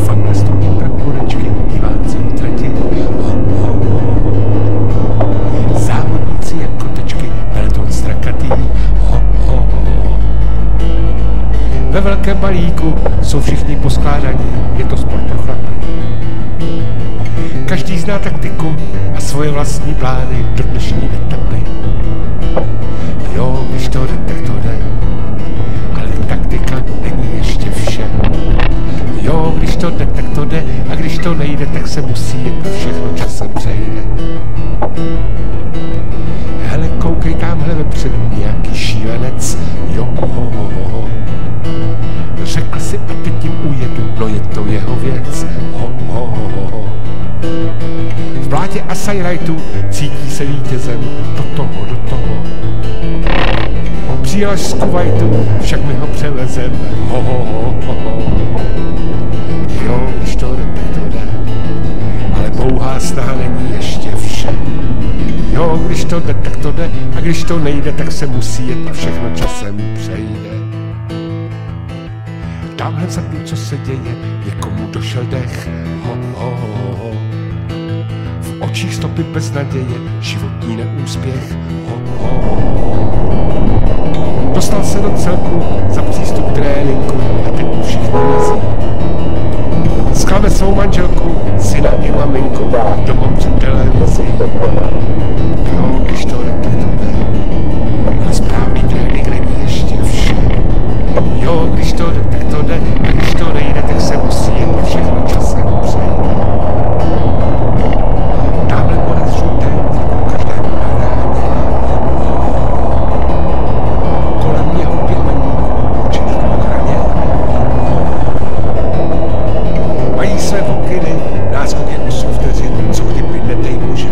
Fanhle stojí praporečky, diváci utrati. Závodníci jako tečky, peloton strakatý. Ve velkém balíku jsou všichni poskládaní, je to sport pro chlapy. Každý zná taktiku a svoje vlastní plány do dnešní etapy. Jo, když to jde, tak to jde, ale taktika není ještě vše. Jo, když to jde, tak to jde, a když to nejde, tak se musí jet a všechno časem přejde. Hele, koukej tamhle vepředu, nějaký šílenec, jo, řekl si a teď tím ujedu, no je to jeho věc, V blátě a sajrajtu cítí se vítězem, do toho. Přijel až z Kuwaitu, však my ho převezem, Jo, když to jde, tak to jde, ale pouhá snaha není ještě vše. Jo, když to jde, tak to jde, a když to nejde, tak se musí jet a všechno časem přejde. Tamhle vzadu, co se děje, někomu došel dech, V očích stopy bez naděje, životní neúspěch, Dostal se do celku za přístup k tréninku a teď mu všichni mizí. Sklame svou manželku, syna i maminku, doma před televizí. Jo, když to jde, tak to jde, ale správný trénink není ještě vše. Jo, když to jde, tak to jde, a když to nejde, tak se musí jet a všechno časem přejde. Tamhle konec žluté, jako každému na ráně. Kolem mě hodně maníků, určených k ochraně. Mají své pokyny, náskok je 8 vteřin, co kdyby nedej bože.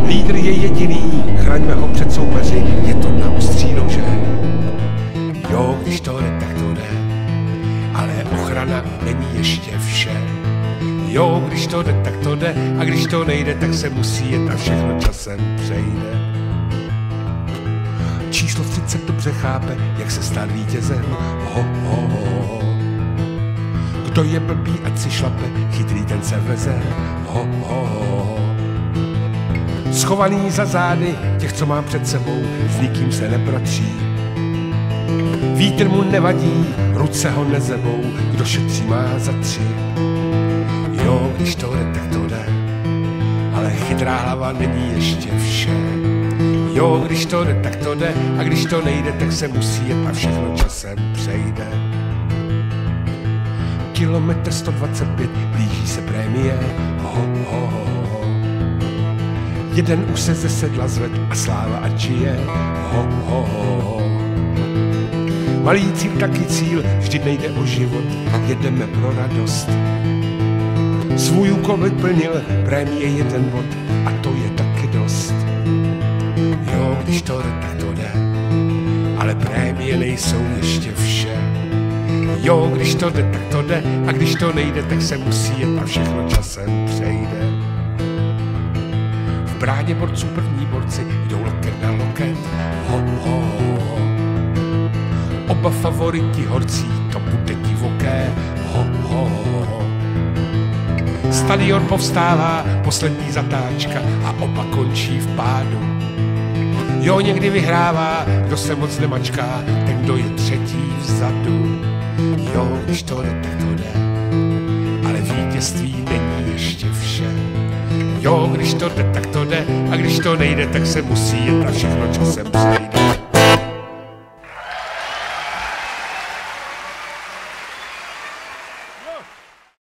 Lídr je jediný, chraňme ho před soupeři, je to na ostří nože. Jo, když to jde, tak to jde, ale ochrana není ještě vše. Jo, když to jde, tak to jde, a když to nejde, tak se musí jet a všechno časem přejde. Číslo 30 dobře chápe, jak se stát vítězem, Kdo je blbý, ať si šlape, chytrý ten se veze, Schovaný za zády těch, co mám před sebou, s nikým se nebratří. Vítr mu nevadí, ruce ho nezebou, kdo šetří má za 3. Jo, když to jde, tak to jde, ale chytrá hlava není ještě vše. Jo, když to jde, tak to jde, a když to nejde, tak se musí jet a všechno časem přejde. Kilometr 125, blíží se prémie, Jeden už se ze sedla zved a sláva ať žije, Malý cíl, taky cíl, vždy nejde o život, jedeme pro radost. Svůj úkol vyplnil, prémie jeden bod a to je taky dost. Jo, když to jde, tak to jde, ale prémie nejsou ještě vše. Jo, když to jde, tak to jde, a když to nejde, tak se musí jet a všechno časem přejde. V bráně borců první borci jdou loket na loket, Oba favoriti horcí, to bude divoké, Stadion povstává, poslední zatáčka a oba končí v pádu. Jo, někdy vyhrává, kdo se moc nemačká, ten, kdo je třetí vzadu. Jo, když to jde, tak to jde, ale vítězství není ještě vše. Jo, když to jde, tak to jde, a když to nejde, tak se musí jet a všechno časem přejde.